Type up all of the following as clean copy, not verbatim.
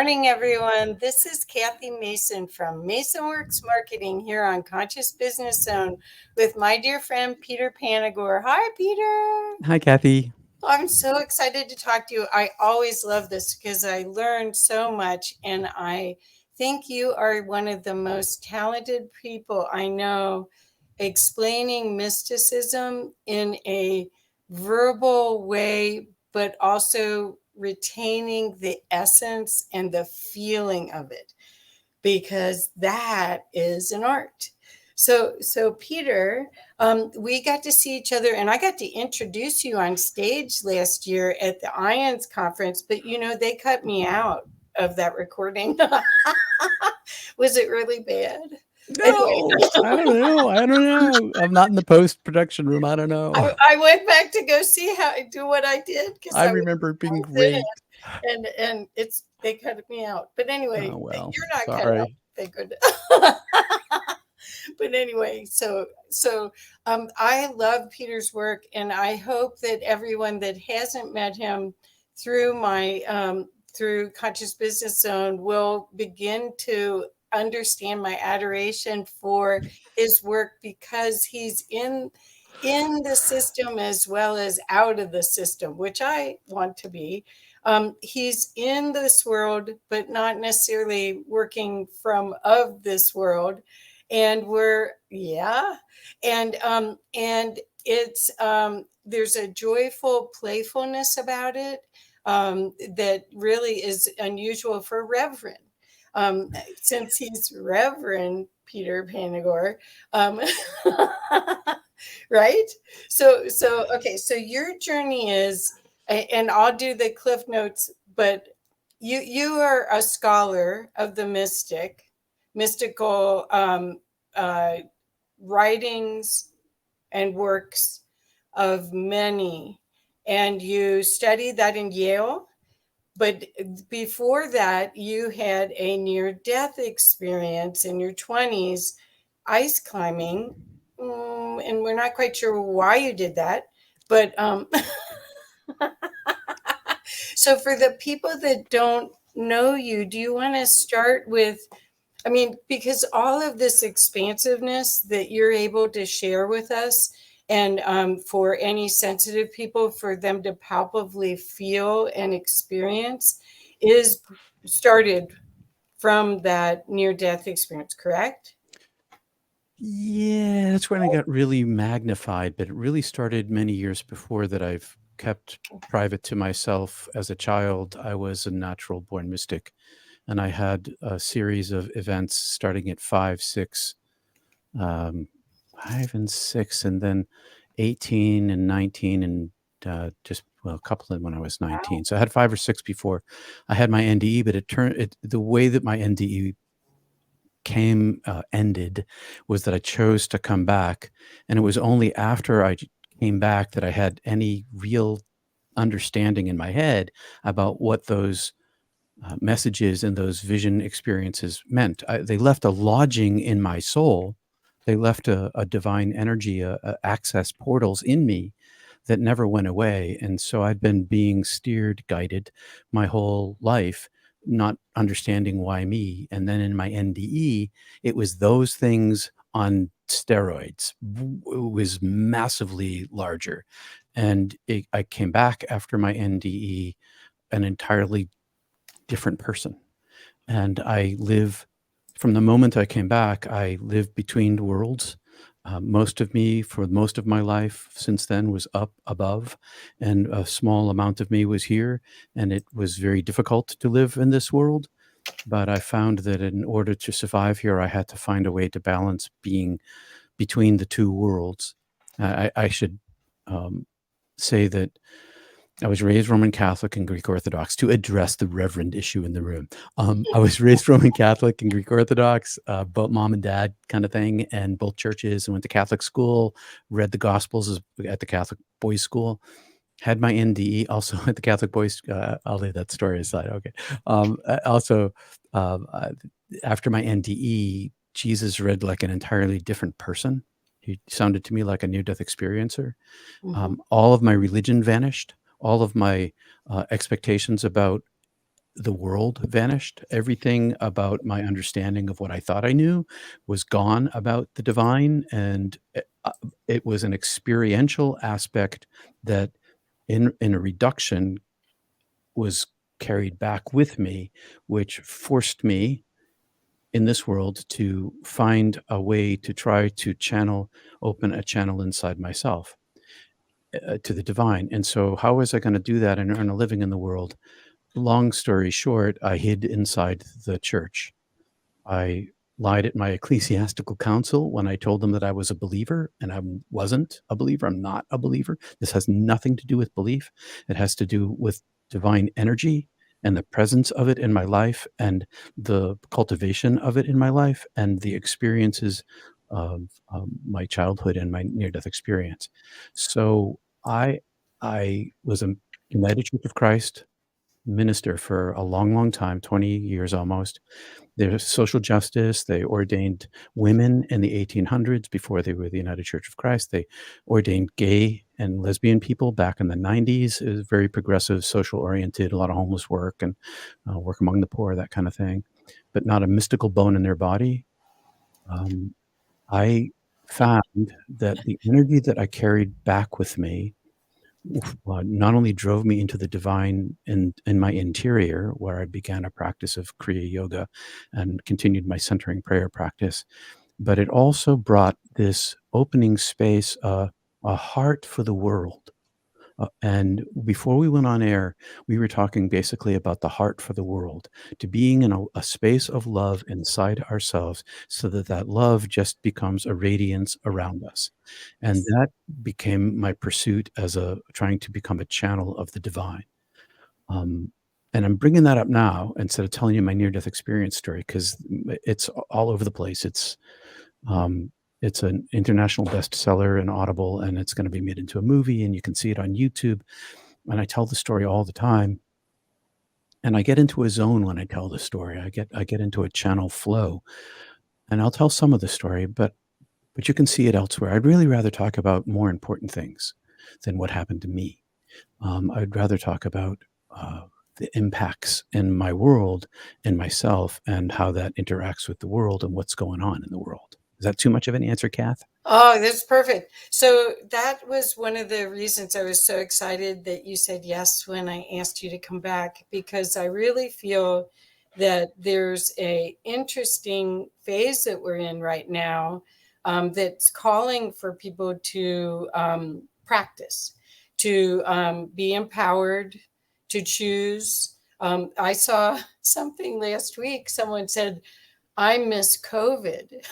morning, everyone. This is Kathy Mason from Mason Works Marketing here on Conscious Business Zone with my dear friend, Peter Panagore. Hi, Peter. Hi, Kathy. I'm so excited to talk to you. I always love this because I learned so much, and I think you are one of the most talented people I know explaining mysticism in a verbal way, but also retaining the essence and the feeling of it, because that is an art. So Peter, we got to see each other, and I got to introduce you on stage last year at the IANDS conference, but they cut me out of that recording. Was it really bad? No, I don't know. I'm not in the post-production room. I don't know. I went back to go see how I do what I did, because I remember it being great. And they cut me out. But anyway, Oh, well, you're not sorry. cut out. Thank goodness. But anyway, so I love Peter's work, and I hope that everyone that hasn't met him through my through Conscious Business Zone will begin to understand my adoration for his work, because he's in the system as well as out of the system, which I want to be. He's in this world, but not necessarily working from of this world. And and it's there's a joyful playfulness about it that really is unusual for Reverend. Since he's Reverend Peter Panagore, right? So okay, so your journey is, and I'll do the cliff notes, but you are a scholar of the mystical writings and works of many, and you studied that in Yale. But before that, you had a near-death experience in your 20s, ice climbing, and we're not quite sure why you did that. But so for the people that don't know you, do you want to start with, I mean, because all of this expansiveness that you're able to share with us, and for any sensitive people, for them to palpably feel and experience, is started from that near-death experience, correct? Yeah, that's when I got really magnified, but it really started many years before that. I've kept private to myself. As a child, I was a natural-born mystic, and I had a series of events starting at 5, 6, 5 and 6, and then 18 and 19, and a couple of them when I was 19. Wow. So I had 5 or 6 before I had my NDE, but the way that my NDE ended was that I chose to come back, and it was only after I came back that I had any real understanding in my head about what those messages and those vision experiences meant. They left a lodging in my soul. They left a divine energy, access portals in me that never went away. And so I'd been being steered, guided my whole life, not understanding why me. And then in my NDE, it was those things on steroids. It was massively larger. And I came back after my NDE an entirely different person. And from the moment I came back, I lived between worlds. Most of me, for most of my life since then, was up above, and a small amount of me was here. And it was very difficult to live in this world. But I found that in order to survive here, I had to find a way to balance being between the two worlds. I should say that I was raised Roman Catholic and Greek Orthodox, to address the reverend issue in the room. I was raised Roman Catholic and Greek Orthodox, both mom and dad kind of thing, and both churches, and went to Catholic school, read the Gospels at the Catholic boys' school, had my NDE also at the Catholic boys. I'll leave that story aside. Okay. Also, after my NDE, Jesus read like an entirely different person. He sounded to me like a near-death experiencer. All of my religion vanished. All of my expectations about the world vanished. Everything about my understanding of what I thought I knew was gone about the divine, and it was an experiential aspect that in a reduction was carried back with me, which forced me in this world to find a way to try to open a channel inside myself to the divine. And so, how was I going to do that and earn a living in the world? Long story short, I hid inside the church. I lied at my ecclesiastical council when I told them that I was a believer, and I wasn't a believer. I'm not a believer. This has nothing to do with belief. It has to do with divine energy and the presence of it in my life and the cultivation of it in my life and the experiences of my childhood and my near-death experience. So I was a United Church of Christ minister for a long, long time, 20 years almost. There's social justice. They ordained women in the 1800s before they were the United Church of Christ. They ordained gay and lesbian people back in the 90s. It was very progressive, social oriented, a lot of homeless work and work among the poor, that kind of thing, but not a mystical bone in their body. I found that the energy that I carried back with me not only drove me into the divine in my interior, where I began a practice of Kriya Yoga and continued my centering prayer practice, but it also brought this opening space, a heart for the world. And before we went on air, we were talking basically about the heart for the world, to being in a space of love inside ourselves so that that love just becomes a radiance around us. And that became my pursuit as trying to become a channel of the divine. And I'm bringing that up now instead of telling you my near-death experience story because it's all over the place. It's an international bestseller in Audible, and it's going to be made into a movie, and you can see it on YouTube. And I tell the story all the time, and I get into a zone when I tell the story. I get into a channel flow, and I'll tell some of the story, but you can see it elsewhere. I'd really rather talk about more important things than what happened to me. I'd rather talk about the impacts in my world and myself and how that interacts with the world and what's going on in the world. Is that too much of an answer, Kath? Oh, that's perfect. So that was one of the reasons I was so excited that you said yes when I asked you to come back, because I really feel that there's a interesting phase that we're in right now that's calling for people to practice, to be empowered, to choose. I saw something last week. Someone said, I miss COVID.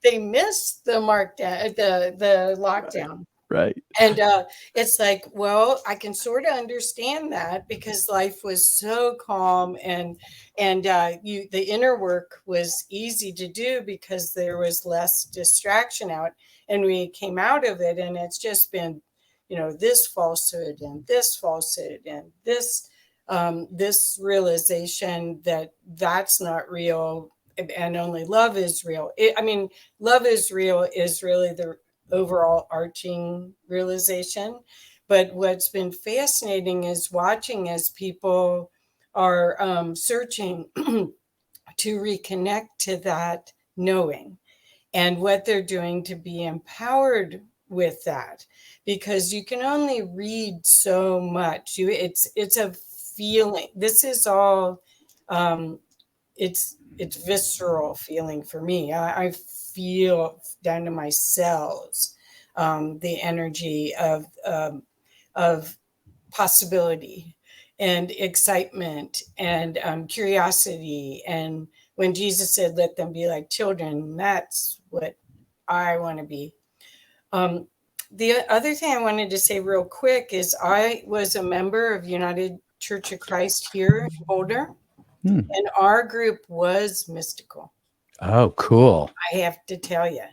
They missed the the lockdown. Right. And it's like, well, I can sort of understand that because life was so calm and the inner work was easy to do because there was less distraction out, and we came out of it, and it's just been, this falsehood and this falsehood and this realization that that's not real and only love is real. Love is real is really the overall arching realization. But what's been fascinating is watching as people are searching to reconnect to that knowing and what they're doing to be empowered with that, because you can only read so much. It's a feeling. This is all it's visceral feeling for me. I feel down to my cells the energy of possibility and excitement and curiosity. And when Jesus said, "Let them be like children," that's what I want to be. The other thing I wanted to say real quick is I was a member of United Church of Christ here in Boulder. And our group was mystical. Oh, cool. I have to tell you.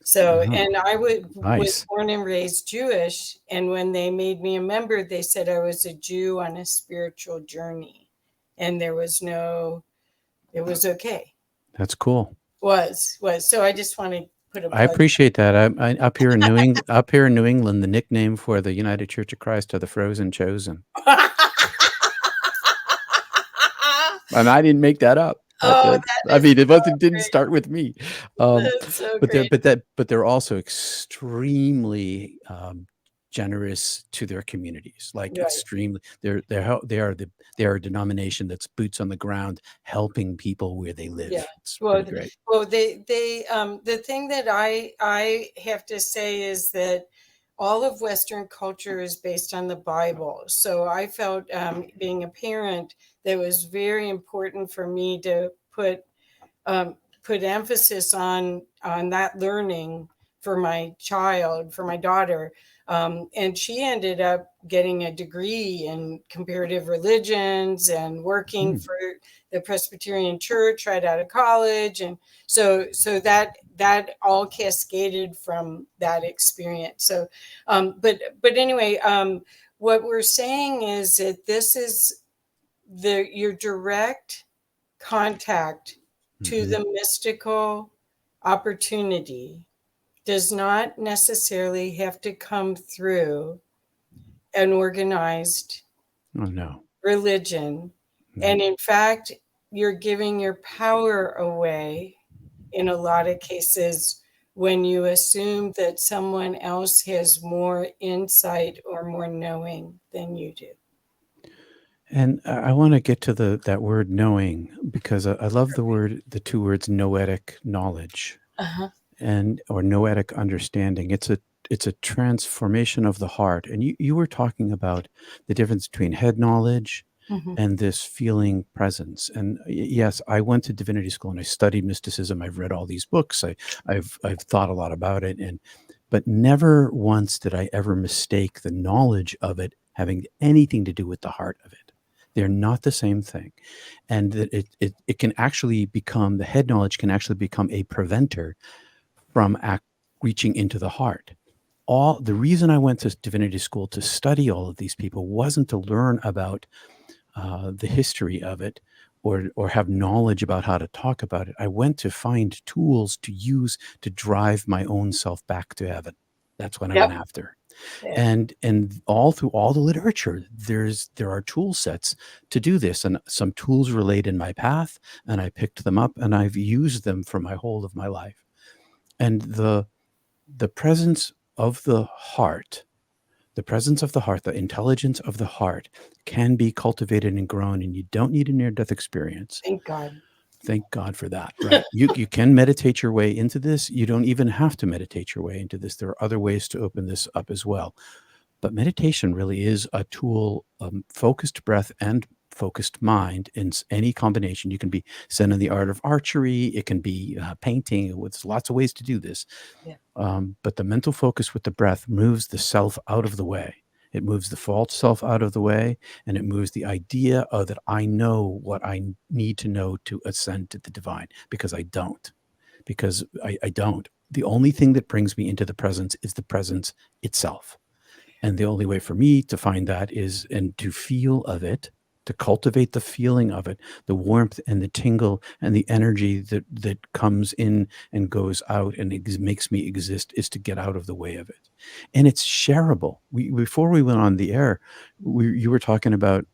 So, and I was Nice. born and raised Jewish. And when they made me a member, they said I was a Jew on a spiritual journey. And it was okay. That's cool. Was. So I just want to put a plug. I appreciate that. I up here in New England, the nickname for the United Church of Christ are the Frozen Chosen. And I didn't make that up. Oh, I that is mean, it so didn't great. start with me. Um, That's so but great. they're also extremely generous to their communities. Like Right. extremely, they are a denomination that's boots on the ground, helping people where they Yeah. live. It's Well, pretty great. the thing that I have to say is that all of Western culture is based on the Bible. So I felt, being a parent, that it was very important for me to um, put emphasis on that learning for my child, for my daughter. And she ended up getting a degree in comparative religions and working Mm. for the Presbyterian Church right out of college. And so that all cascaded from that experience. So, but anyway, what we're saying is that this is your direct contact to Mhm. the mystical opportunity does not necessarily have to come through an organized Oh, no. religion. No. And in fact, you're giving your power away in a lot of cases when you assume that someone else has more insight or more knowing than you do. And I want to get to that word knowing, because I love the two words noetic knowledge Uh-huh. and or noetic understanding. It's a transformation of the heart. And you were talking about the difference between head knowledge Mhm. and this feeling presence. And yes, I went to divinity school and I studied mysticism. I've read all these books. I've thought a lot about it, but never once did I ever mistake the knowledge of it having anything to do with the heart of it. They're not the same thing. And that it can actually become, the head knowledge can actually become a preventer from reaching into the heart. All the reason I went to divinity school to study all of these people wasn't to learn about the history of it, or have knowledge about how to talk about it. I went to find tools to use to drive my own self back to heaven. That's what I Yep. went after. Yeah. And all through all the literature, there are tool sets to do this, and some tools were laid in my path, and I picked them up and I've used them for my whole of my life. And the presence of the heart, the presence of the heart, the intelligence of the heart can be cultivated and grown, and you don't need a near-death experience. Thank God. Thank God for that, right? You can meditate your way into this. You don't even have to meditate your way into this. There are other ways to open this up as well. But meditation really is a tool, focused breath and focused mind in any combination. You can be Zen in the art of archery. It can be painting. There's lots of ways to do this. Yeah. But the mental focus with the breath moves the self out of the way. It moves the false self out of the way, and it moves the idea of that I know what I need to know to ascend to the divine, because I don't. Because I don't. The only thing that brings me into the presence is the presence itself. And the only way for me to find that is, and to feel of it, to cultivate the feeling of it, the warmth and the tingle and the energy that comes in and goes out and makes me exist, is to get out of the way of it. And it's shareable. Before we went on the air, you were talking about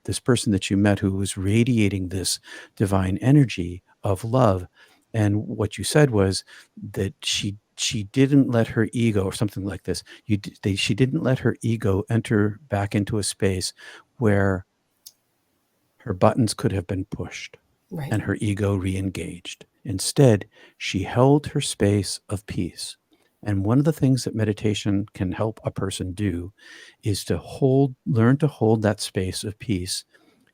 this person that you met who was radiating this divine energy of love. And what you said was that she didn't let her ego, or something like this. She didn't let her ego enter back into a space where her buttons could have been pushed Right. and her ego re-engaged. Instead, she held her space of peace. And one of the things that meditation can help a person do is to learn to hold that space of peace,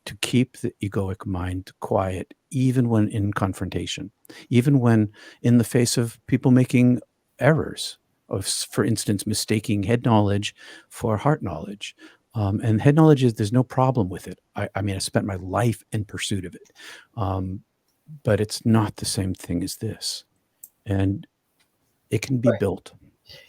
to keep the egoic mind quiet, even when in confrontation, even when in the face of people making errors, of, for instance, mistaking head knowledge for heart knowledge. And head knowledge there's no problem with it. I mean, I spent my life in pursuit of it. But it's not the same thing as this. And it can be Right. built.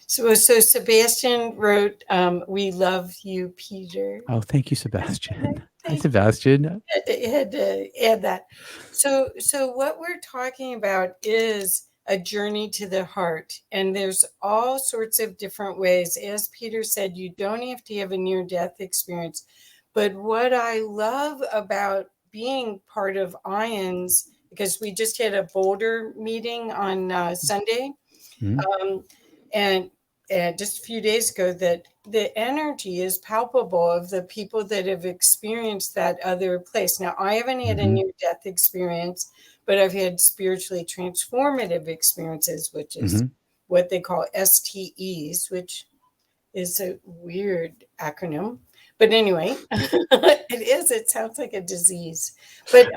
So Sebastian wrote, "We love you, Peter." Oh, thank you, Sebastian. Hi, Thank Sebastian. had to add that. So what we're talking about is a journey to the heart, and there's all sorts of different ways. As Peter said, you don't have to have a near-death experience. But what I love about being part of IANDS, because we just had a Boulder meeting on Sunday, and just a few days ago, that the energy is palpable of the people that have experienced that other place. Now, I haven't had a near-death experience, but I've had spiritually transformative experiences, which is what they call STEs, which is a weird acronym. But anyway, it is. It sounds like a disease, but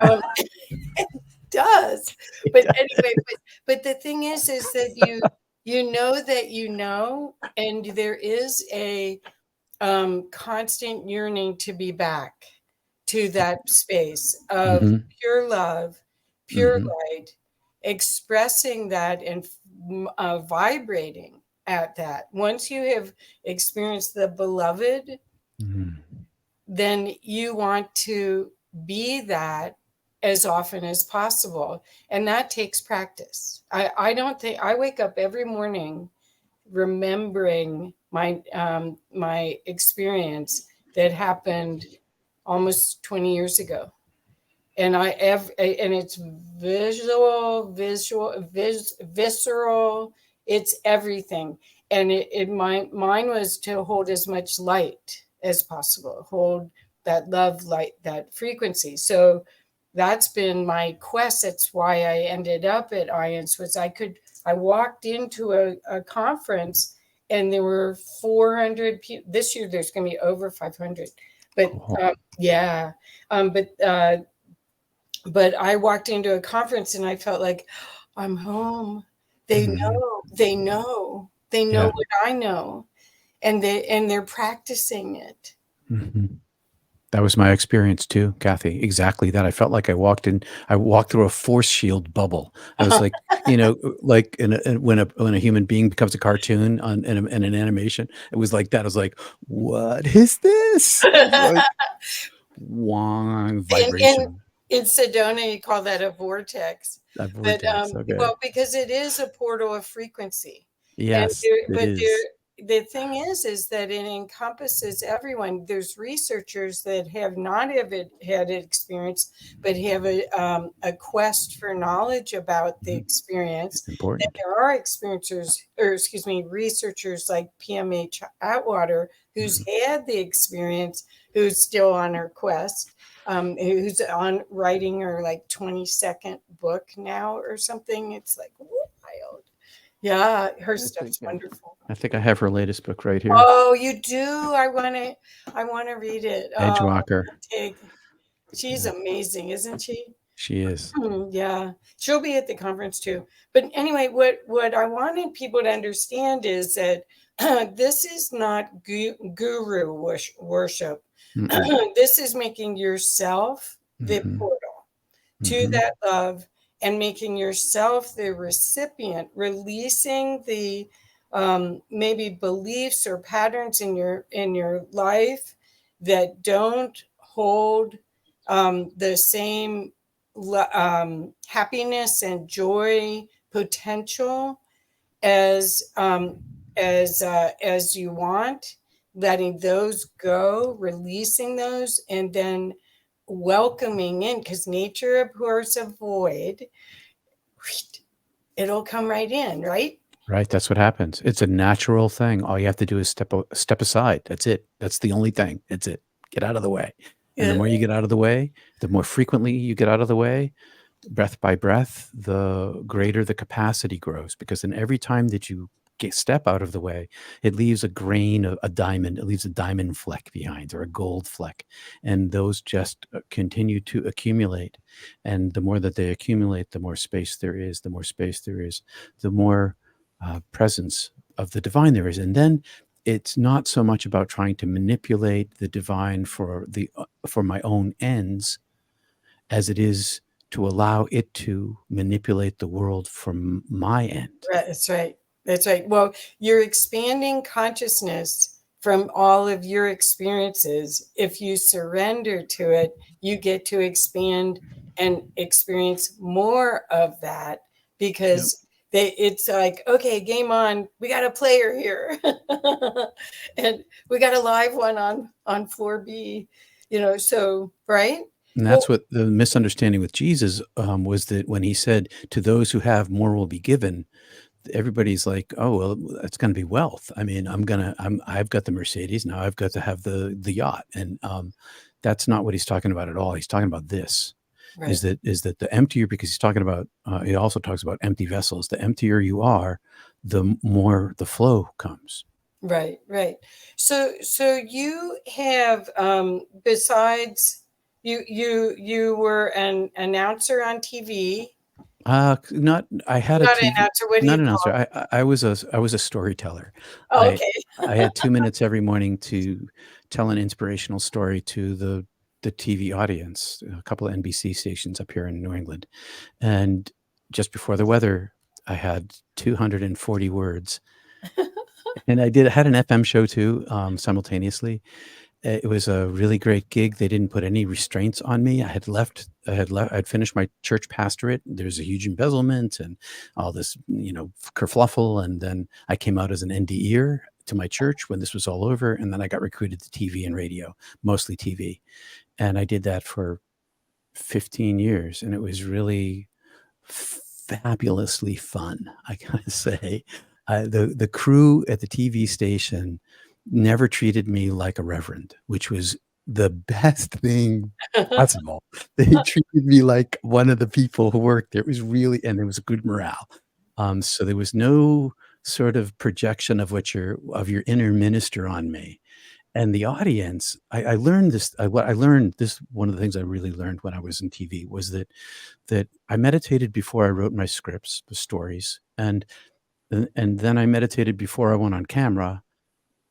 it does. But anyway, but the thing is that you know that you know, and there is a constant yearning to be back to that space of pure love, pure light, expressing that and vibrating at that. Once you have experienced the beloved, then you want to be that as often as possible. And that takes practice. I don't think I wake up every morning remembering my my experience that happened almost 20 years ago. And and it's visceral, it's everything. And mine was to hold as much light as possible, hold that love, light, that frequency. So that's been my quest. That's why I ended up at IANDS. I walked into a conference and there were 400 people. This year there's going to be over 500. But yeah, but I walked into a conference and I felt like I'm home. They know what I know, and they're practicing it. That was my experience too, Kathy. Exactly that. I felt like I walked through a force shield bubble. I was like, like when a human being becomes a cartoon in an animation, it was like that. I was like, what is this? Like, vibration. In Sedona, you call that a vortex. A vortex, okay. Well, because it is a portal of frequency. Yes, The thing is that it encompasses everyone. There's researchers that have not had experience, but have a quest for knowledge about the experience. Important. And there are researchers like PMH Atwater, who's had the experience, who's still on her quest. Who's on writing her like 22nd book now or something. It's like wild. Yeah, her stuff's wonderful. I think I have her latest book right here. Oh, you do? I want to read it. Edgewalker. She's amazing, isn't she? She is. Yeah, she'll be at the conference too. But anyway, what I wanted people to understand is that this is not guru worship. This is making yourself the portal to that love, and making yourself the recipient, releasing the maybe beliefs or patterns in your life that don't hold the same happiness and joy potential as you want. Letting those go, releasing those, and then welcoming in, because nature abhors a void. It'll come right in, right? Right. That's what happens. It's a natural thing. All you have to do is step aside. That's it. That's the only thing. It's it. Get out of the way. And the more you get out of the way, the more frequently you get out of the way, breath by breath, the greater the capacity grows. Because then every time that you step out of the way, it leaves a grain of a diamond. It leaves a diamond fleck behind, or a gold fleck, and those just continue to accumulate. And the more that they accumulate, the more space there is. The more space there is, the more presence of the divine there is. And then it's not so much about trying to manipulate the divine for my own ends, as it is to allow it to manipulate the world from my end. That's right. That's right. Well, you're expanding consciousness from all of your experiences. If you surrender to it, you get to expand and experience more of that, because it's like, okay, game on. We got a player here. And we got a live one on floor B, so, right? And that's what the misunderstanding with Jesus was, that when he said, "To those who have, more will be given," everybody's like, "Oh, well, that's going to be wealth. I mean, I've got the Mercedes, now I've got to have the yacht." And that's not what he's talking about at all. He's talking about this. Right. Is that the emptier, because he's talking about, he also talks about empty vessels. The emptier you are, the more the flow comes. Right, right. So you have besides you were an announcer on TV. Not I had a Not an TV, announcer. What do not you an call announcer. it? I was a storyteller. Oh, I okay. I had 2 minutes every morning to tell an inspirational story to the TV audience, a couple of NBC stations up here in New England. And just before the weather, I had 240 words. And I had an FM show too, simultaneously. It was a really great gig. They didn't put any restraints on me. I'd finished my church pastorate. There's a huge embezzlement and all this, kerfluffle. And then I came out as an NDEr to my church when this was all over. And then I got recruited to TV and radio, mostly TV. And I did that for 15 years. And it was really fabulously fun, I gotta say. The crew at the TV station never treated me like a reverend, which was the best thing possible. They treated me like one of the people who worked there. It was really, and there was a good morale. So there was no sort of projection of of your inner minister on me. And the audience, I learned this. What I learned this, one of the things I really learned when I was in TV was that I meditated before I wrote my scripts, the stories, and then I meditated before I went on camera,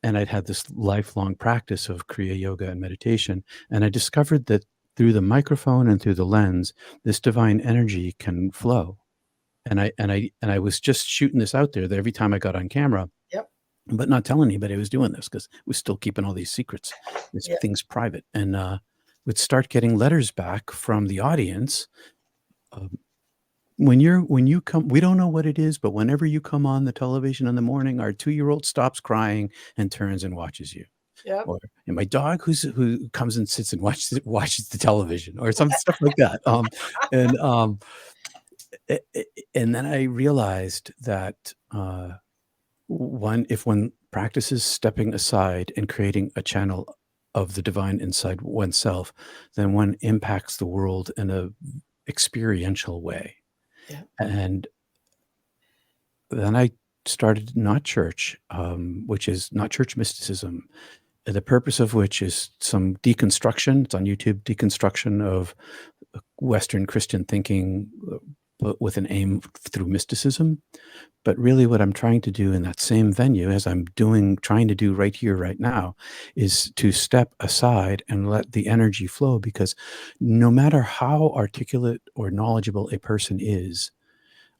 and I'd had this lifelong practice of Kriya yoga and meditation, and I discovered that through the microphone and through the lens, this divine energy can flow. And I was just shooting this out there that every time I got on camera, Yep. but not telling anybody I was doing this, because we're still keeping all these secrets, these Yeah. things private, and would start getting letters back from the audience. Um, when you come, we don't know what it is, but whenever you come on the television in the morning, our 2-year-old stops crying and turns and watches you. Yep. Or, and my dog who comes and sits and watches the television, or some stuff like that. And and then I realized that if one practices stepping aside and creating a channel of the divine inside oneself, then one impacts the world in a experiential way. Yeah. And then I started Not Church, which is Not Church Mysticism, the purpose of which is some deconstruction. It's on YouTube, deconstruction of Western Christian thinking, but with an aim through mysticism. But really what I'm trying to do in that same venue, as trying to do right here, right now, is to step aside and let the energy flow, because no matter how articulate or knowledgeable a person is,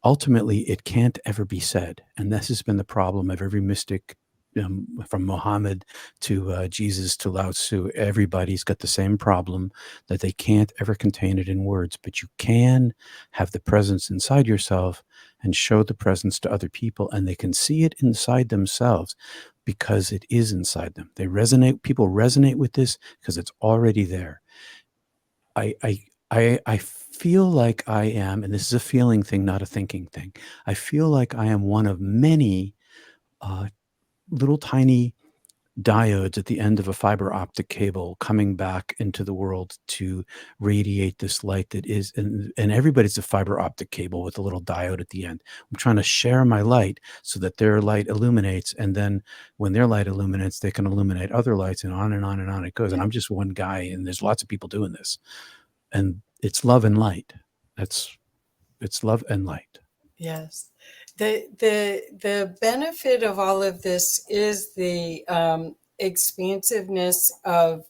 ultimately it can't ever be said. And this has been the problem of every mystic, from Muhammad to Jesus to Lao Tzu. Everybody's got the same problem, that they can't ever contain it in words, but you can have the presence inside yourself and show the presence to other people, and they can see it inside themselves because it is inside them. People resonate with this because it's already there. I feel like I am, and this is a feeling thing, not a thinking thing. I feel like I am one of many little tiny diodes at the end of a fiber optic cable coming back into the world to radiate this light that is, and everybody's a fiber optic cable with a little diode at the end. I'm trying to share my light so that their light illuminates, and then when their light illuminates, they can illuminate other lights, and on and on and on it goes. And I'm just one guy, and there's lots of people doing this, and it's love and light. It's love and light. Yes. The benefit of all of this is the expansiveness of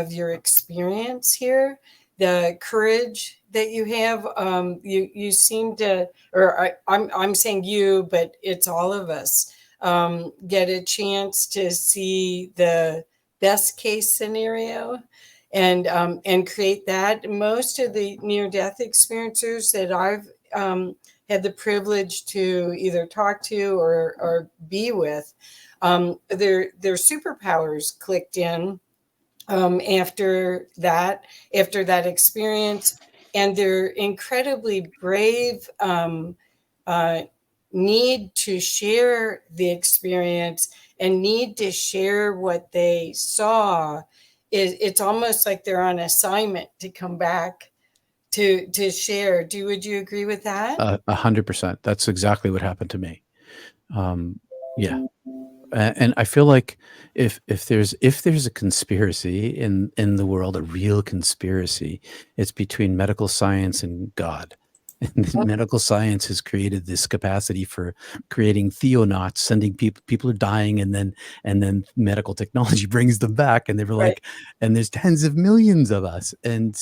your experience here, the courage that you have. You seem to, or I'm saying you, but it's all of us, get a chance to see the best case scenario and create that. Most of the near death experiencers that I've had the privilege to either talk to or be with, their superpowers clicked in after that experience, and they're incredibly brave, uh, need to share the experience and need to share what they saw. It's almost like they're on assignment to come back to share. Would you agree with that? 100%. That's exactly what happened to me. Yeah. And I feel like if there's a conspiracy in the world, a real conspiracy, it's between medical science and God. And medical science has created this capacity for creating theonauts, sending people are dying, and then medical technology brings them back, and they were Right. like, and there's tens of millions of us, and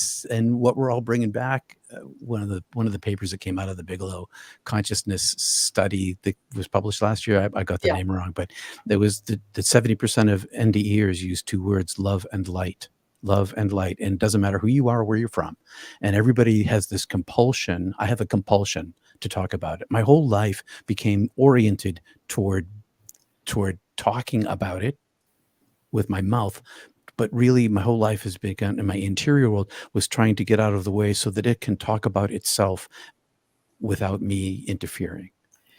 what we're all bringing back. One of the papers that came out of the Bigelow consciousness study that was published last year, I got the Yeah. name wrong, but there was that 70% of NDErs use two words, love and light. Love and light. And it doesn't matter who you are or where you're from. And everybody has this compulsion. I have a compulsion to talk about it. My whole life became oriented toward talking about it with my mouth. But really, my whole life has begun, and my interior world was trying to get out of the way so that it can talk about itself without me interfering,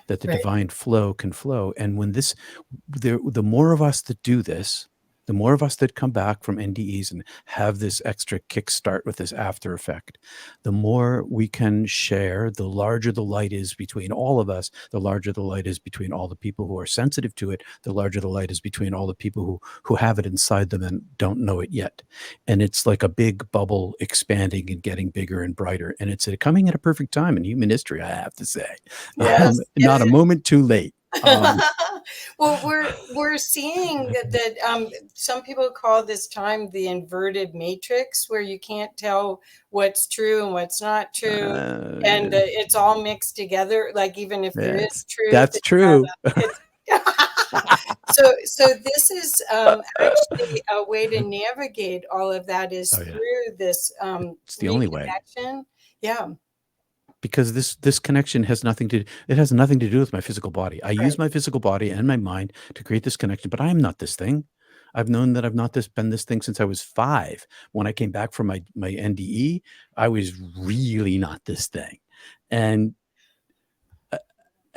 that the Right. divine flow can flow. And when the more of us that do this, the more of us that come back from NDEs and have this extra kickstart with this after effect, the more we can share, the larger the light is between all of us, the larger the light is between all the people who are sensitive to it, the larger the light is between all the people who have it inside them and don't know it yet. And it's like a big bubble expanding and getting bigger and brighter. And it's coming at a perfect time in human history, I have to say. Yes. Not a moment too late. Well, we're seeing that some people call this time the inverted matrix, where you can't tell what's true and what's not true, and Yeah, it's all mixed together. Like, even if there is truth, that's true. it's so this is actually a way to navigate all of that, is Oh yeah, through this it's the only way, reconnection. Yeah. because this connection has nothing to it has nothing to do with my physical body. I use Right. my physical body and my mind to create this connection, but I am not this thing. I've known that I've not been this thing since I was 5. When I came back from my NDE, I was really not this thing. And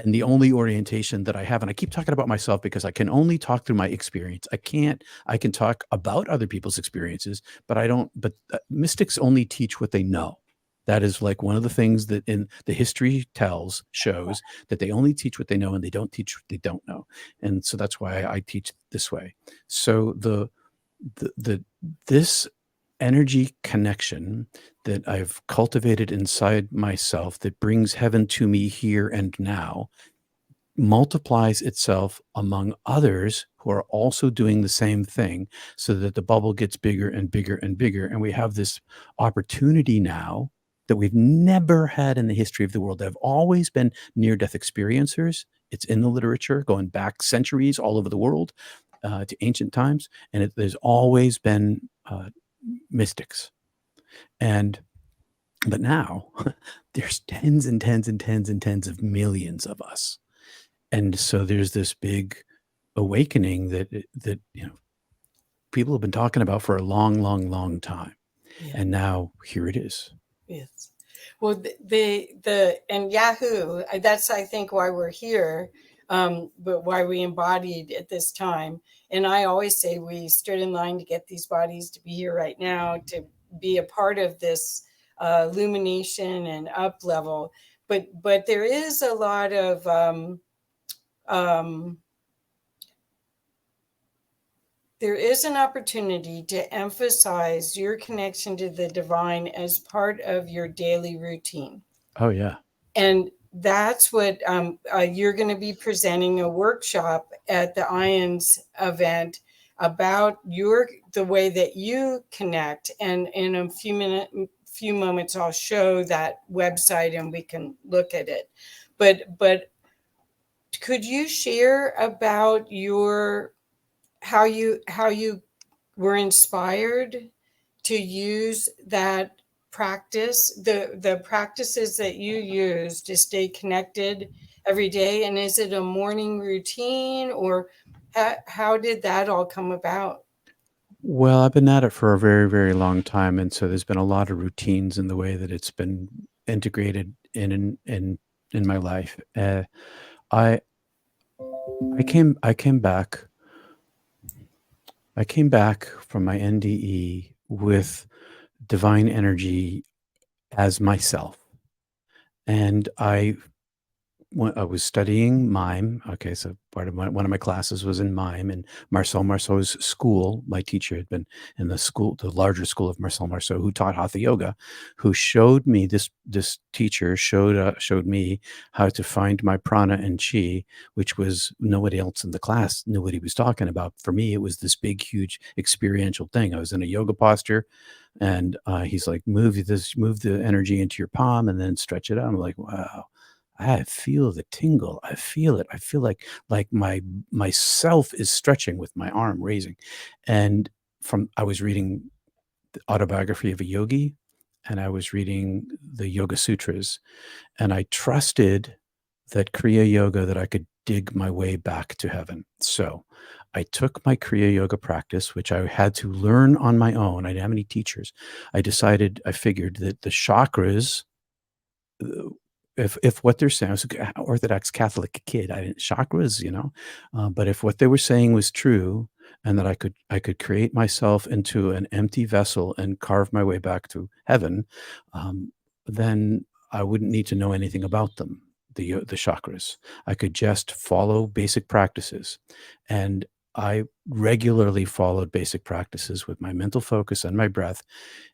and the only orientation that I have, and I keep talking about myself because I can only talk through my experience. I can talk about other people's experiences, but I don't, but mystics only teach what they know. That is like one of the things that in the history shows that they only teach what they know and they don't teach what they don't know. And so that's why I teach this way. So this energy connection that I've cultivated inside myself that brings heaven to me here and now multiplies itself among others who are also doing the same thing, so that the bubble gets bigger and bigger and bigger. And we have this opportunity now that we've never had in the history of the world. There have always been near-death experiencers. It's in the literature going back centuries all over the world, to ancient times. And there's always been mystics. But now there's tens and tens and tens and tens of millions of us. And so there's this big awakening that people have been talking about for a long, long, long time. Yeah. And now here it is. Yes. Well, and Yahoo, that's, I think, why we're here, but why we embodied at this time. And I always say we stood in line to get these bodies to be here right now, to be a part of this illumination and up level. But there is a lot of there is an opportunity to emphasize your connection to the divine as part of your daily routine. Oh, yeah. And that's what you're going to be presenting a workshop at the IANDS event about the way that you connect. And in a few moments, I'll show that website and we can look at it. But could you share about how you were inspired to use that practice, the practices that you use to stay connected every day? And is it a morning routine, or how did that all come about? Well, I've been at it for a very, very long time, and so there's been a lot of routines in the way that it's been integrated in my life. I I came back from my NDE with divine energy as myself, and when I was studying mime. Okay, so part of one of my classes was in mime, and Marcel Marceau's school. My teacher had been in the larger school of Marcel Marceau, who taught Hatha Yoga, who showed me this teacher showed me how to find my prana and chi, which was nobody else in the class knew what he was talking about. For me, it was this big, huge experiential thing. I was in a yoga posture, and he's like, move the energy into your palm, and then stretch it out. I'm like, wow. I feel the tingle. I feel it. I feel like my self is stretching with my arm raising. And I was reading the autobiography of a yogi, and I was reading the Yoga Sutras, and I trusted that Kriya Yoga, that I could dig my way back to heaven. So I took my Kriya Yoga practice, which I had to learn on my own. I didn't have any teachers. I figured that the chakras, if what they're saying, I was a Orthodox Catholic kid, I didn't chakras, but if what they were saying was true, and that I could create myself into an empty vessel and carve my way back to heaven, then I wouldn't need to know anything about them, the chakras. I could just follow basic practices, and I regularly followed basic practices with my mental focus and my breath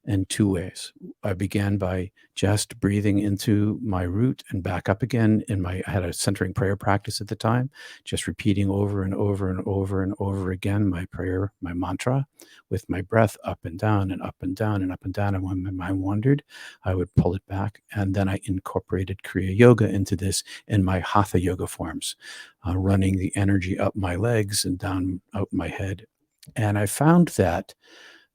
in two ways. I began by just breathing into my root and back up again. I had a centering prayer practice at the time, just repeating over and over and over and over again my prayer, my mantra, with my breath up and down and up and down and up and down. And when my mind wandered, I would pull it back. And then I incorporated Kriya Yoga into this in my Hatha Yoga forms, running the energy up my legs and down out my head. And I found that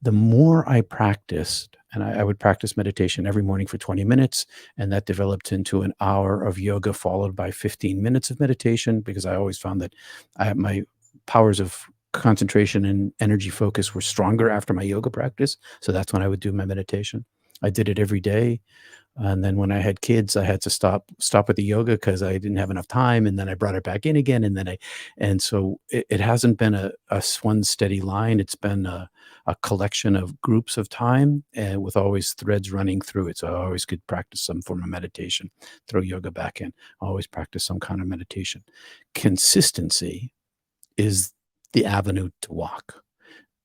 the more I practiced, and I would practice meditation every morning for 20 minutes, and that developed into an hour of yoga followed by 15 minutes of meditation, because I always found that my powers of concentration and energy focus were stronger after my yoga practice. So that's when I would do my meditation. I did it every day. And then when I had kids, I had to stop with the yoga because I didn't have enough time. And then I brought it back in again. And so it hasn't been a one steady line. It's been a collection of groups of time, and with always threads running through it. So I always could practice some form of meditation, throw yoga back in, always practice some kind of meditation. Consistency is the avenue to walk.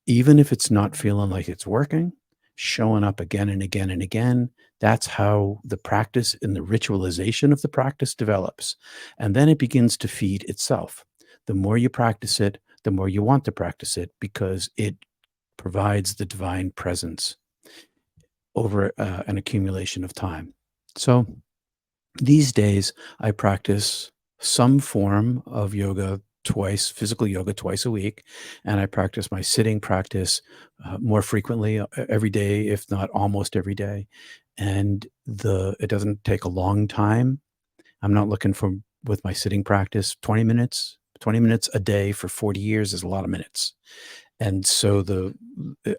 Even if it's not feeling like it's working, showing up again and again and again, that's how the practice and the ritualization of the practice develops. And then it begins to feed itself. The more you practice it, the more you want to practice it, because it provides the divine presence over an accumulation of time. So these days, I practice some form of physical yoga twice a week, and I practice my sitting practice more frequently, every day, if not almost every day. And it doesn't take a long time. I'm not looking for, with my sitting practice, 20 minutes a day for 40 years is a lot of minutes. And so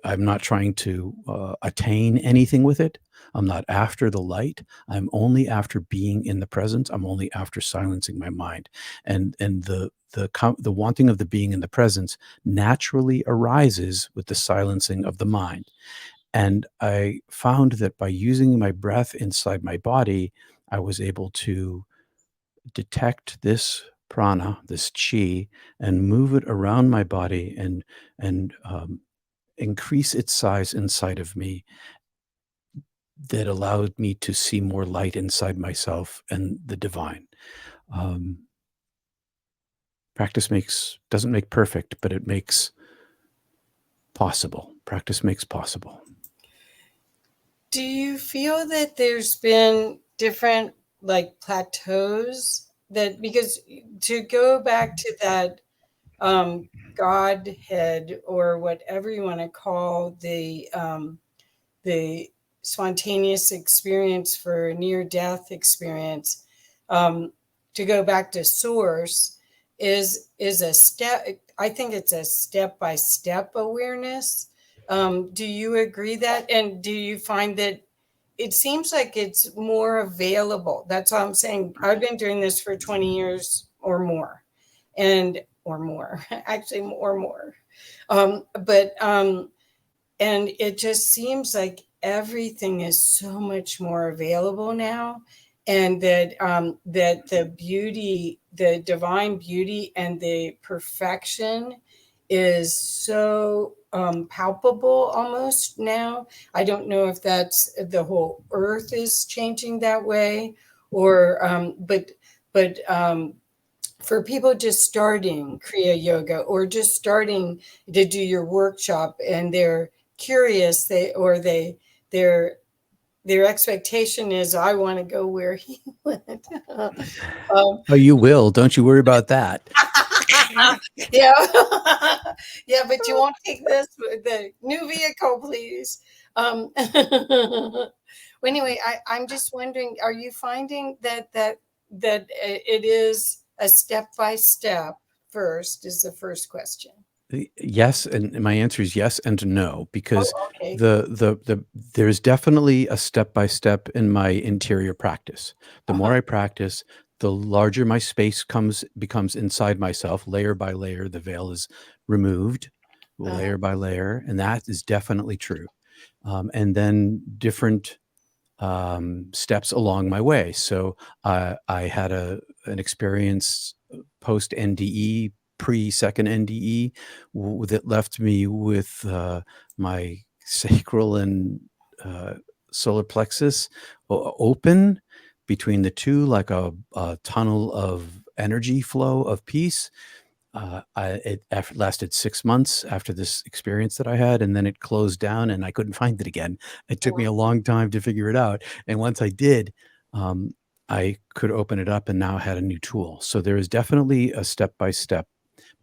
I'm not trying to attain anything with it. I'm not after the light. I'm only after being in the present. I'm only after silencing my mind. And the wanting of the being in the presence naturally arises with the silencing of the mind. And I found that by using my breath inside my body, I was able to detect this prana, this chi, and move it around my body, and increase its size inside of me, that allowed me to see more light inside myself and the divine. Um, Practice doesn't make perfect, but it makes possible. Practice makes possible. Do you feel that there's been different like plateaus that, because to go back to that Godhead, or whatever you want to call the spontaneous experience for near death experience, to go back to source is a step. I think it's a step by step awareness. Do you agree that? And do you find that it seems like it's more available? That's all I'm saying. I've been doing this for 20 years or more, or more, actually, or more. And it just seems like everything is so much more available now, and that the beauty, the divine beauty and the perfection is so palpable almost now. I don't know if that's the whole earth is changing that way, or but for people just starting Kriya Yoga, or just starting to do your workshop, and they're curious, their expectation is, I want to go where he went. Oh, you will. Don't you worry about that. Yeah. Yeah, but you won't take the new vehicle, please. Well, anyway, I'm just wondering, are you finding that it is a step by step first, is the first question. Yes, and my answer is yes and no, because Oh, okay. there's definitely a step by step in my interior practice. The more I practice, the larger my space becomes inside myself, layer by layer. The veil is removed, layer by layer, and that is definitely true. And then different steps along my way. So I had an experience post NDE, pre second NDE, that left me with my sacral and solar plexus open between the two, like a tunnel of energy flow of peace. It lasted 6 months after this experience that I had, and then it closed down and I couldn't find it again. It took me a long time to figure it out. And once I did, I could open it up and now had a new tool. So there is definitely a step by step,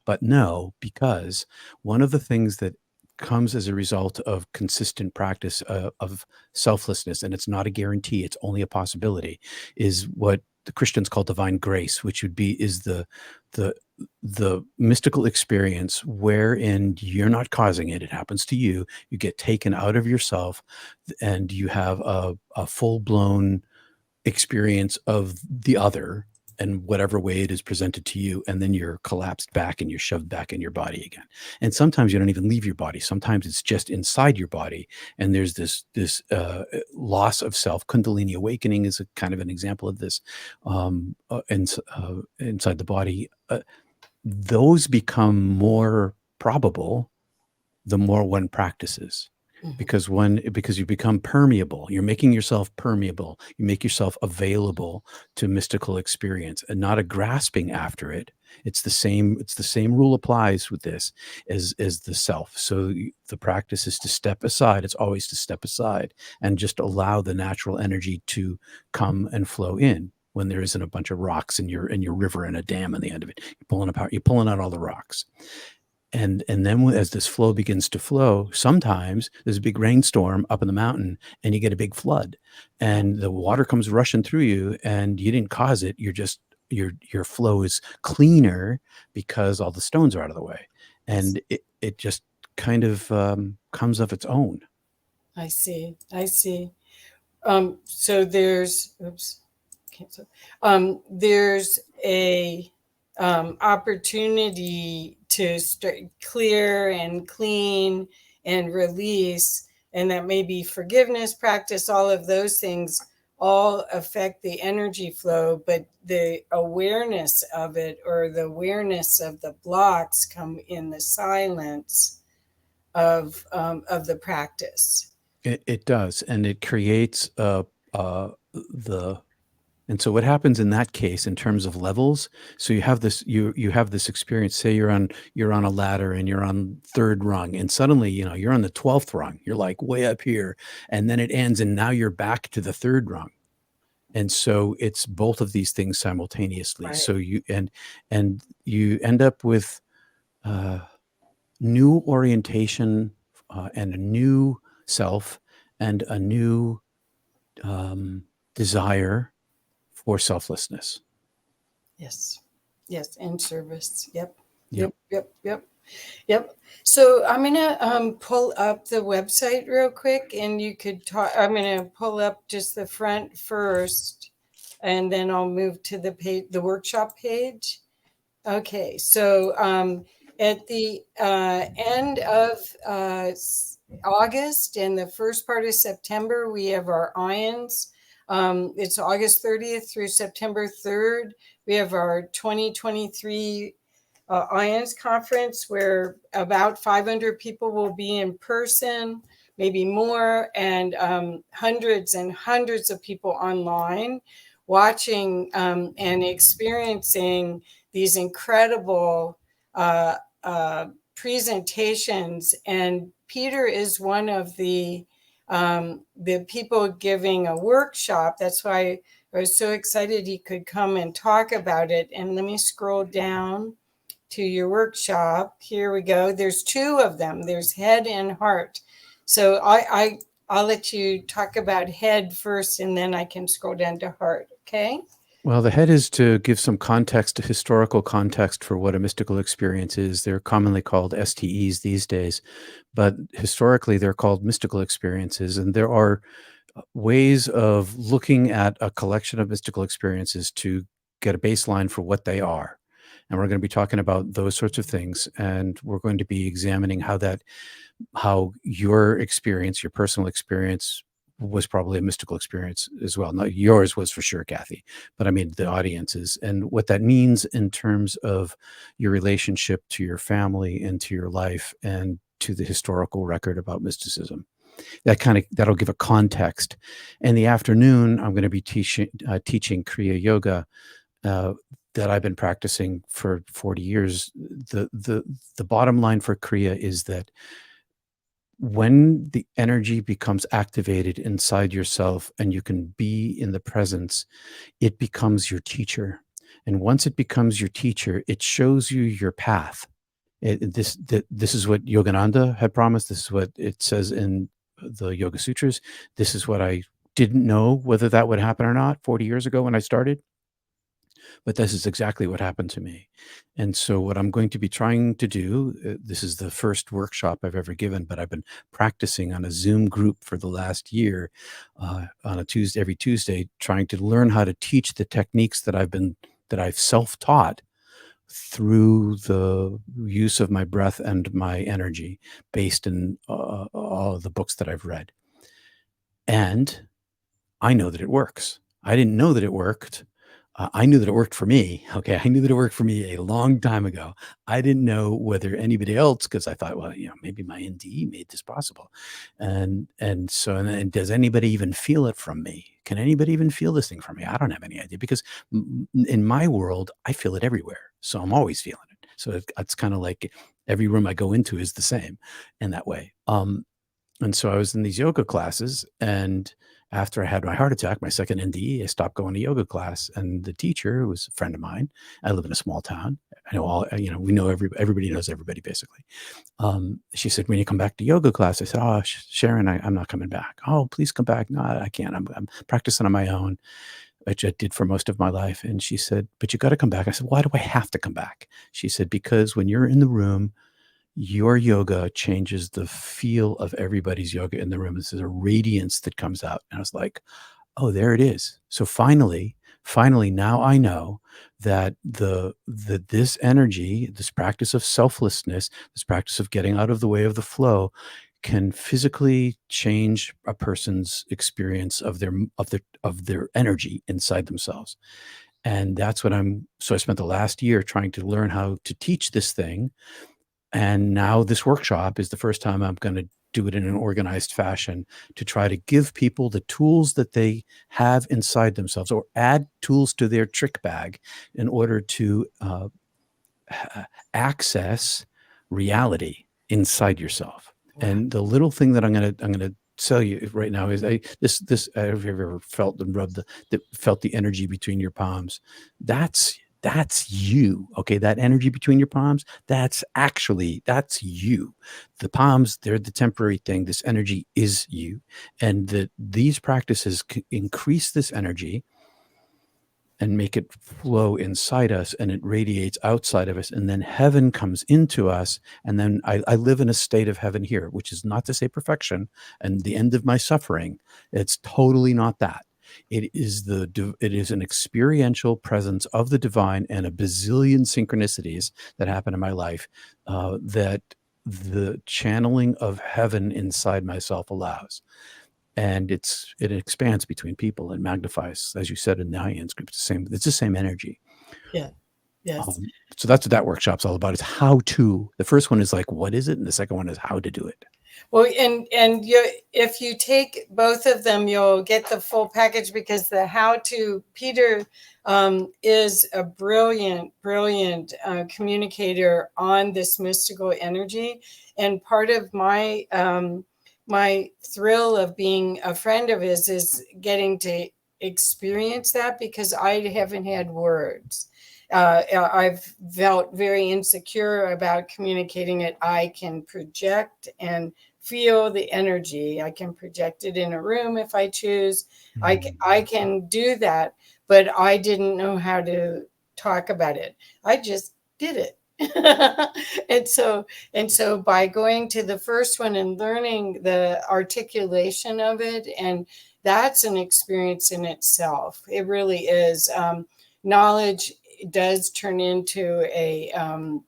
but no, because one of the things that comes as a result of consistent practice of selflessness, and it's not a guarantee, it's only a possibility, is what the Christians call divine grace, which is the mystical experience wherein you're not causing it. It happens to you. You get taken out of yourself, and you have a full-blown experience of the other and whatever way it is presented to you, and then you're collapsed back and you're shoved back in your body again. And sometimes you don't even leave your body. Sometimes it's just inside your body, and there's this loss of self. Kundalini awakening is a kind of an example of this, inside the body. Those become more probable the more one practices, because you become permeable. You're making yourself permeable. You make yourself available to mystical experience, and not a grasping after it. It's the same rule applies with this as the self. So the practice is to step aside. It's always to step aside and just allow the natural energy to come and flow in. When there isn't a bunch of rocks in your river and a dam on the end of it, you're pulling out all the rocks. And then as this flow begins to flow, sometimes there's a big rainstorm up in the mountain and you get a big flood, and the water comes rushing through you, and you didn't cause it. You're just, your flow is cleaner because all the stones are out of the way, and it just kind of comes of its own. I see. So there's, there's a opportunity to start clear and clean and release, and that may be forgiveness practice. All of those things all affect the energy flow, but the awareness of it, or the awareness of the blocks, come in the silence of the practice. It does, and it creates and so what happens in that case in terms of levels, so you have this experience. Say you're on a ladder and you're on third rung, and suddenly you're on the 12th rung. You're like way up here, and then it ends, and now you're back to the third rung. And so it's both of these things simultaneously. Right. So you end up with new orientation, and a new self, and a new desire for selflessness. Yes. And service. Yep. Yep. So I'm gonna pull up the website real quick, and you could talk. I'm gonna pull up just the front first, and then I'll move to the page, the workshop page. Okay. So at the end of August and the first part of September, we have our IANDS. It's August 30th through September 3rd. We have our 2023 IANDS conference where about 500 people will be in person, maybe more, and hundreds and hundreds of people online watching and experiencing these incredible presentations. And Peter is one of the people giving a workshop. That's why I was so excited he could come and talk about it. And let me scroll down to your workshop. Here we go. There's two of them. There's head and heart. So I'll let you talk about head first, and then I can scroll down to heart. Okay. Well, the head is to give some context, historical context for what a mystical experience is. They're commonly called STEs these days, but historically they're called mystical experiences. And there are ways of looking at a collection of mystical experiences to get a baseline for what they are. And we're going to be talking about those sorts of things. And we're going to be examining how your experience, your personal experience, was probably a mystical experience as well. Not yours was for sure, Kathy, but I mean the audiences, and what that means in terms of your relationship to your family and to your life and to the historical record about mysticism. That'll give a context. In the afternoon, I'm going to be teaching Kriya Yoga that I've been practicing for 40 years. The bottom line for Kriya is that when the energy becomes activated inside yourself and you can be in the presence, it becomes your teacher. And once it becomes your teacher, it shows you your path. This is what Yogananda had promised. This is what it says in the Yoga Sutras. This is what I didn't know whether that would happen or not 40 years ago when I started. But this is exactly what happened to me. And so what I'm going to be trying to do, this is the first workshop I've ever given, but I've been practicing on a Zoom group for the last year on a Tuesday, every Tuesday, trying to learn how to teach the techniques that I've self-taught through the use of my breath and my energy based in all of the books that I've read. And I know that it works. I didn't know that it worked. I knew that it worked for me. Okay. I knew that it worked for me a long time ago. I didn't know whether anybody else, because I thought, well, maybe my NDE made this possible. And does anybody even feel it from me? Can anybody even feel this thing from me? I don't have any idea, because in my world, I feel it everywhere. So I'm always feeling it. So it's kind of like every room I go into is the same in that way. And so I was in these yoga classes, and after I had my heart attack, my second NDE, I stopped going to yoga class. And the teacher, who was a friend of mine, I live in a small town. I know we know everybody knows everybody basically. She said, when you come back to yoga class, I said, oh, Sharon, I'm not coming back. Oh, please come back. No, I can't. I'm practicing on my own, which I did for most of my life. And she said, but you got to come back. I said, why do I have to come back? She said, because when you're in the room, your yoga changes the feel of everybody's yoga in the room. This is a radiance that comes out. And I was like, oh, there it is. So finally, now I know that this energy, this practice of selflessness, this practice of getting out of the way of the flow, can physically change a person's experience of their energy inside themselves. And that's what so I spent the last year trying to learn how to teach this thing. And now this workshop is the first time I'm going to do it in an organized fashion to try to give people the tools that they have inside themselves, or add tools to their trick bag in order to access reality inside yourself. Wow. And the little thing that I'm going to tell you right now is this have you ever felt and felt the energy between your palms? That's you. Okay. That energy between your palms, that's you. The palms, they're the temporary thing. This energy is you. And these practices increase this energy and make it flow inside us, and it radiates outside of us, and then heaven comes into us, and then I live in a state of heaven here, which is not to say perfection and the end of my suffering. It's totally not that. It is an experiential presence of the divine and a bazillion synchronicities that happen in my life that the channeling of heaven inside myself allows. And it expands between people and magnifies, as you said in the IANDS group. It's the same energy. Yeah. Yes. So that's what that workshop's all about. It's how to. The first one is like, what is it? And the second one is how to do it. Well, and if you take both of them, you'll get the full package, because the how to, Peter is a brilliant communicator on this mystical energy. And part of my my thrill of being a friend of his is getting to experience that, because I haven't had words. I've felt very insecure about communicating it. I can project and feel the energy. I can project it in a room if I choose. I can do that, but I didn't know how to talk about it. I just did it. and so by going to the first one and learning the articulation of it, and that's an experience in itself. It really is. Knowledge does turn into an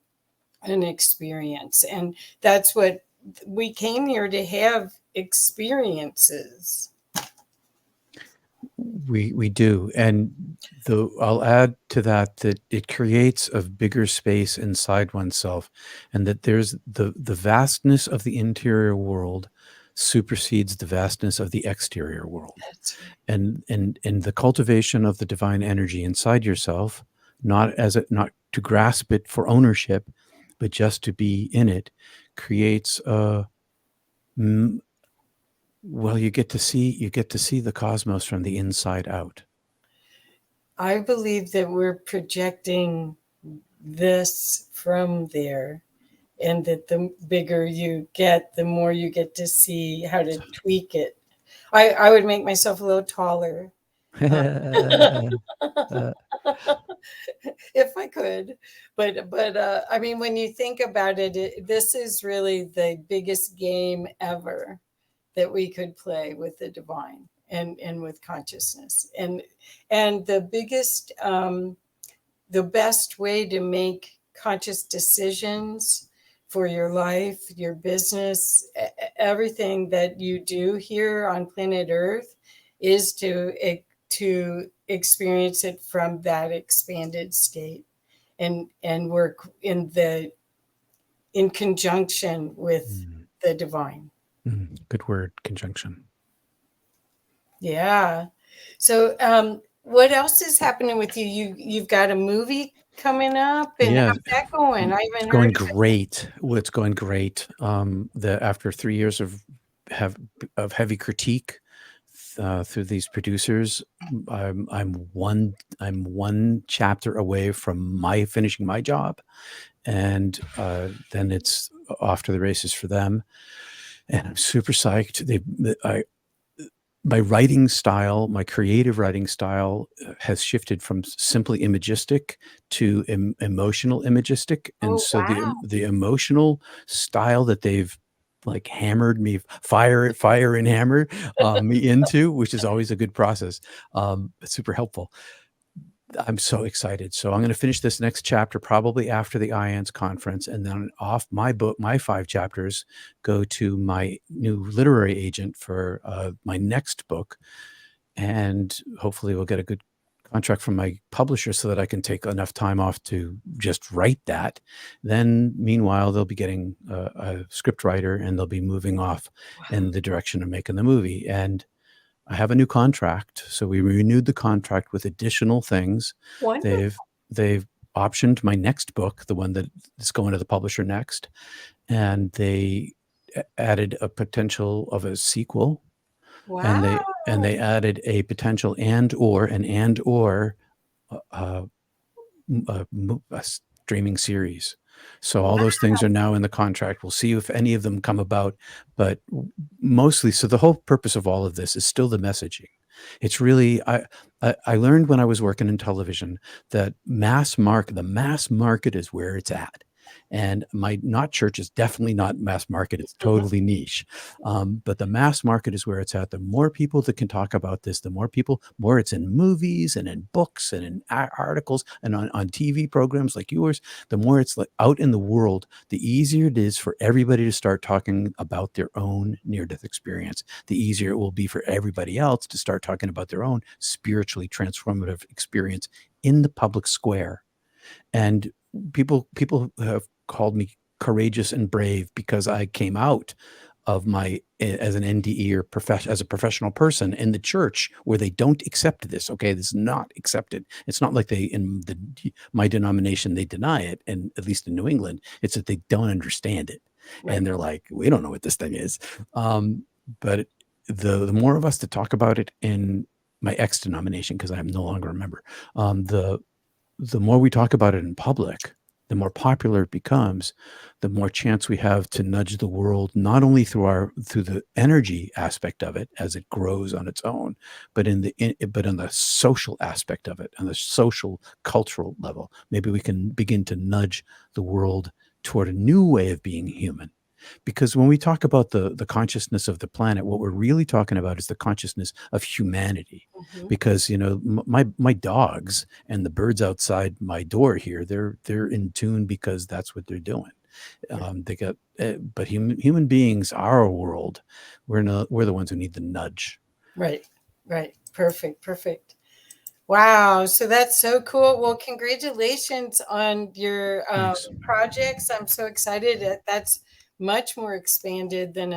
experience, and that's what we came here to have, experiences. We do. And I'll add to that it creates a bigger space inside oneself, and that there's the vastness of the interior world supersedes the vastness of the exterior world. That's right. And the cultivation of the divine energy inside yourself, not to grasp it for ownership, but just to be in it, creates well, you get to see the cosmos from the inside out. I believe that we're projecting this from there, and that the bigger you get, the more you get to see how to tweak it. I would make myself a little taller if I could, but I mean, when you think about it, this is really the biggest game ever that we could play with the divine and with consciousness, and the biggest the best way to make conscious decisions for your life, your business, everything that you do here on planet Earth, is to experience it from that expanded state, and work in conjunction with the divine. Good word, conjunction. Yeah. So what else is happening with you? You've got a movie coming up, and Yeah, how's that going? I it's haven't going heard of it. great. Well, it's going great. After 3 years of heavy critique through these producers, I'm one chapter away from finishing my job, and then it's off to the races for them, and I'm super psyched. My writing style, my creative writing style, has shifted from simply imagistic to emotional imagistic. And Oh, so wow. the emotional style that they've like hammered me, fire and hammer me into, which is always a good process. It's super helpful. I'm so excited. So I'm going to finish this next chapter probably after the IANDS conference, and then off my book, my 5 chapters go to my new literary agent for my next book, and hopefully we'll get a good contract from my publisher so that I can take enough time off to just write that. Then meanwhile, they'll be getting a script writer, and they'll be moving off in the direction of making the movie. And I have a new contract, so we renewed the contract with additional things. Wonderful. They've optioned my next book, the one that is going to the publisher next, and they added a potential of a sequel, and Wow. they added a potential and/or a streaming series. So all those things are now in the contract. We'll see if any of them come about, but mostly, so the whole purpose of all of this is still the messaging. It's really I learned when I was working in television that the mass market is where it's at. And my not church is definitely not mass market. It's Mhm. totally niche. But the mass market is where it's at. The more people that can talk about this, the more it's in movies and in books and in articles and on TV programs like yours, the more it's like out in the world, the easier it is for everybody to start talking about their own near-death experience. The easier it will be for everybody else to start talking about their own spiritually transformative experience in the public square. And people have called me courageous and brave because I came out of my as an NDE or as a professional person in the church where they don't accept this. Okay, this is not accepted. It's not like my denomination they deny it, and at least in New England, it's that they don't understand it, Right. and they're like, we don't know what this thing is. But the more of us to talk about it in my ex denomination, because I'm no longer a member, the more we talk about it in public, the more popular it becomes, the more chance we have to nudge the world, not only through the energy aspect of it as it grows on its own, but in the social aspect of it, on the social cultural level. Maybe we can begin to nudge the world toward a new way of being human. Because when we talk about the consciousness of the planet, what we're really talking about is the consciousness of humanity. Mhm. Because my dogs and the birds outside my door here, they're in tune because that's what they're doing. They got, but human beings, our world, we're the ones who need the nudge. Right. Right. Perfect. Perfect. Wow. So that's so cool. Well, congratulations on your Thanks. projects. I'm so excited. That's much more expanded than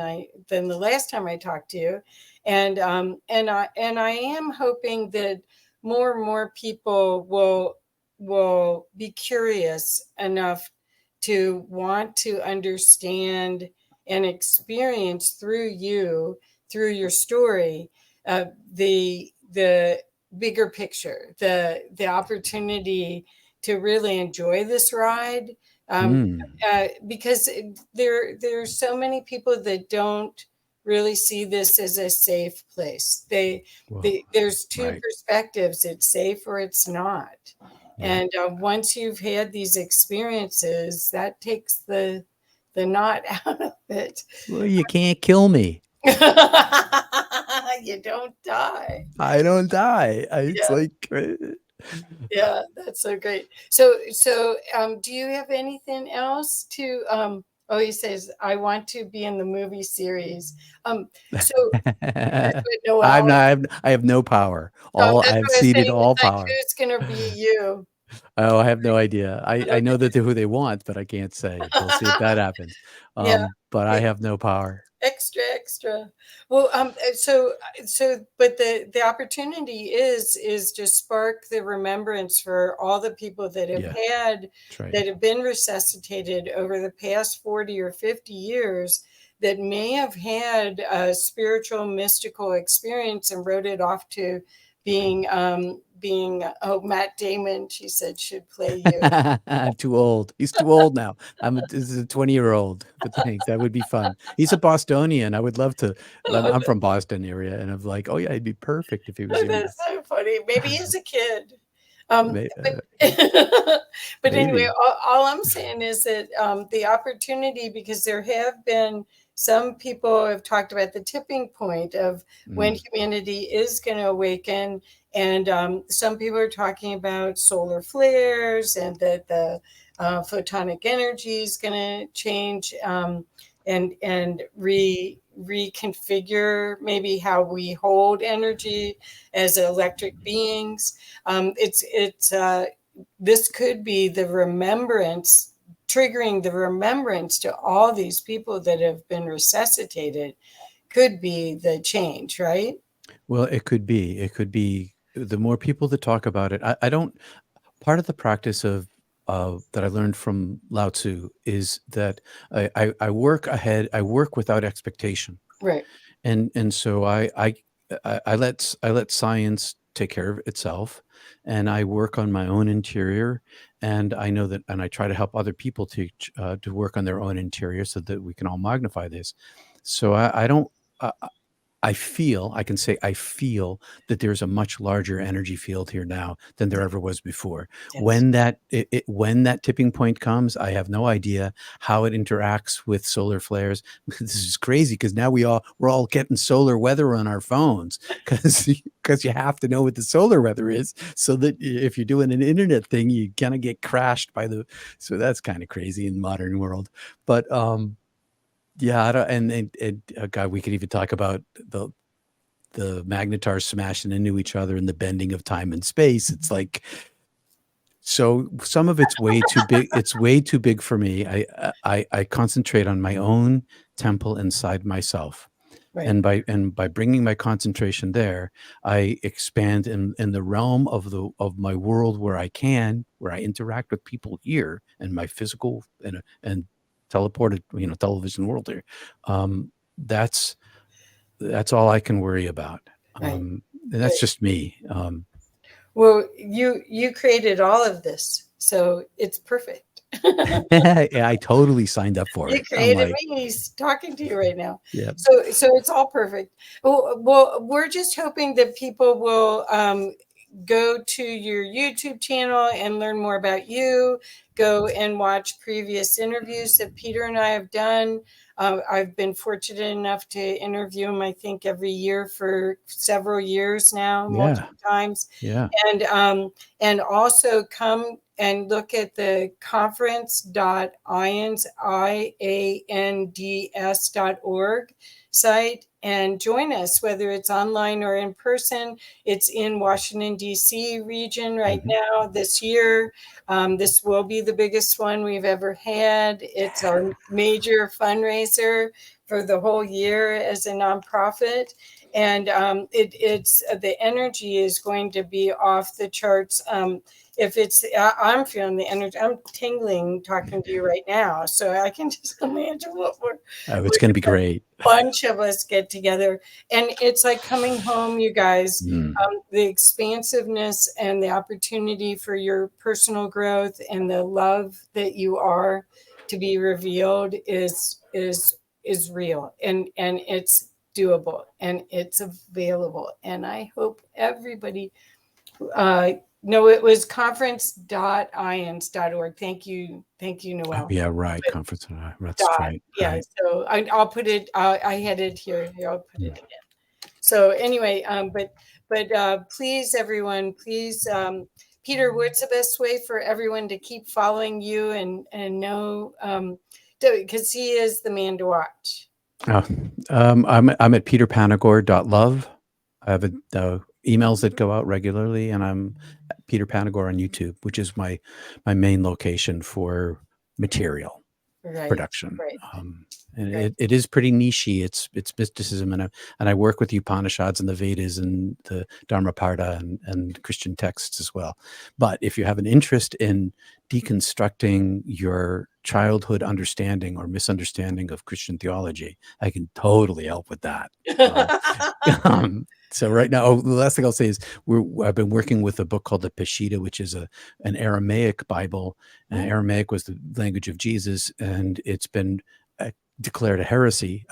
the last time I talked to you. And I am hoping that more and more people will be curious enough to want to understand and experience through your story, the bigger picture, the opportunity to really enjoy this ride. Um, Mm, because there's so many people that don't really see this as a safe place. well, There's two right. perspectives: it's safe or it's not. Yeah. And once you've had these experiences, that takes the not out of it. Well, you can't kill me. You don't die. I don't die. It's Yeah. like Yeah, that's so great. So, do you have anything else to, oh, he says, I want to be in the movie series. So that's what I'm Noel, not. I have no power. that's All what I've I was ceded saying. all It's like, power. who's gonna be you? Oh, I have no idea. I Okay. know that they're who they want, but I can't say. We'll see if that happens. Yeah. But I have no power. Extra, extra. Well, but the opportunity is to spark the remembrance for all the people Yeah, that's right. that have been resuscitated over the past 40 or 50 years that may have had a spiritual mystical experience and wrote it off to being oh, Matt Damon, she said, should play you. I'm too old. He's too old now. This is a 20-year-old, but thanks. That would be fun. He's a Bostonian. I would love to. I'm from Boston area, and I'm like, oh yeah, he'd be perfect if he was here now. That's so funny. Maybe as a kid. Um, May- but uh, but anyway, Maybe. all I'm saying is that the opportunity, because there have been some people have talked about the tipping point of when Mm. humanity is going to awaken, and some people are talking about solar flares and that the photonic energy is going to change, and reconfigure maybe how we hold energy as electric beings. This could be the remembrance, triggering the remembrance to all these people that have been resuscitated, could be the change, right? Well, it could be. It could be the more people that talk about it. I don't. Part of the practice of that I learned from Lao Tzu is that I work ahead. I work without expectation, Right. and so I let science take care of itself, and I work on my own interior, and I know that, and I try to help other people to work on their own interior so that we can all magnify this. So I don't. I can say I feel that there's a much larger energy field here now than there ever was before. Yes. When that tipping point comes, I have no idea how it interacts with solar flares. This is crazy because now we're all getting solar weather on our phones because you have to know what the solar weather is so that if you're doing an internet thing, you kind of get crashed by so that's kind of crazy in the modern world. But yeah, I don't, and God, we could even talk about the magnetars smashing into each other and the bending of time and space. It's like, so some of it's way too big. It's way too big for me. I concentrate on my own temple inside myself. Right. And by bringing my concentration there, I expand in the realm of my world where I interact with people here and my physical and teleported, television world here. That's all I can worry about. Right. And that's just me. Well, you created all of this, so it's perfect. Yeah, I totally signed up for You it. I'm created like, me. He's talking to you right now. yeah, So it's all perfect. Well, we're just hoping that people will go to your YouTube channel and learn more about you. Go and watch previous interviews that Peter and I have done. I've been fortunate enough to interview him, I think, every year for several years now, yeah, multiple times. yeah. And also come and look at the conference.iands, IANDS.org site and join us, whether it's online or in person. It's in Washington, D.C. region right now this year. This will be the biggest one we've ever had. It's our major fundraiser for the whole year as a nonprofit. And it's the energy is going to be off the charts. I'm feeling the energy. I'm tingling talking to you right now, so I can just imagine It's going to be great. bunch of us get together, and it's like coming home, you guys. Mm. The expansiveness and the opportunity for your personal growth and the love that you are to be revealed is real, and it's doable and it's available. And I hope everybody no, it was conference.iands.org. Thank you, Noel. Oh, yeah, right. Conference. That's right. Yeah, Right. so I'll put it. I had it here. I'll put it again. So anyway, but please, everyone, please, Peter, what's the best way for everyone to keep following you and know, because he is the man to watch. Oh, I'm at peterpanagore.love. I have emails that go out regularly, and I'm at Peter Panagore on YouTube, which is my main location for material production. Right. And it is pretty nichey. It's mysticism, and I work with the Upanishads and the Vedas and the Dharmapada and Christian texts as well. But if you have an interest in deconstructing your childhood understanding or misunderstanding of Christian theology, I can totally help with that. So right now, the last thing I'll say is I've been working with a book called the Peshitta, which is an Aramaic Bible. And Aramaic was the language of Jesus, and it's been declared a heresy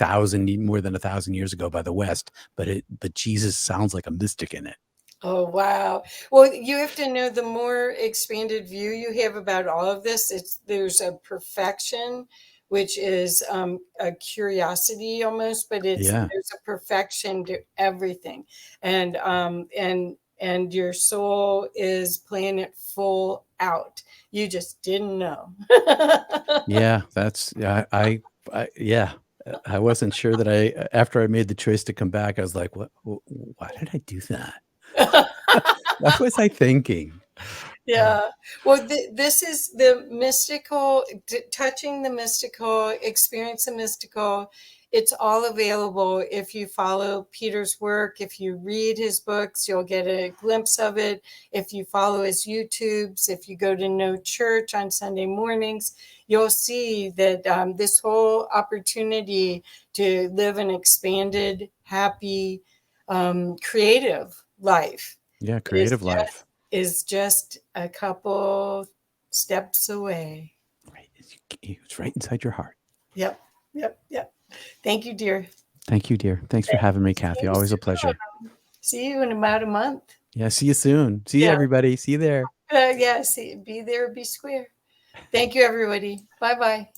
more than 1,000 years ago by the West. But Jesus sounds like a mystic in it. Oh, wow. Well, you have to know, the more expanded view you have about all of this, there's a perfection, which is a curiosity almost, but there's a perfection to everything. And your soul is playing it full out. You just didn't know. Yeah, I wasn't sure that after I made the choice to come back, I was like, why did I do that? What was I thinking? Yeah. Well, this is the mystical, touching the mystical, experience the mystical. It's all available if you follow Peter's work. If you read his books, you'll get a glimpse of it. If you follow his YouTubes, if you go to No Church on Sunday mornings, you'll see that this whole opportunity to live an expanded, happy, creative life. Yeah, creative life is just a couple steps away. Right. It's right inside your heart. Yep. Thank you, dear. Thank you, dear. Thanks for having me, Kathy. Always a Thanks. pleasure. See you in about a month. Yeah, see you soon. See you, Yeah. everybody. See you there. Yeah, see, be there, be square. Thank you, everybody. Bye-bye.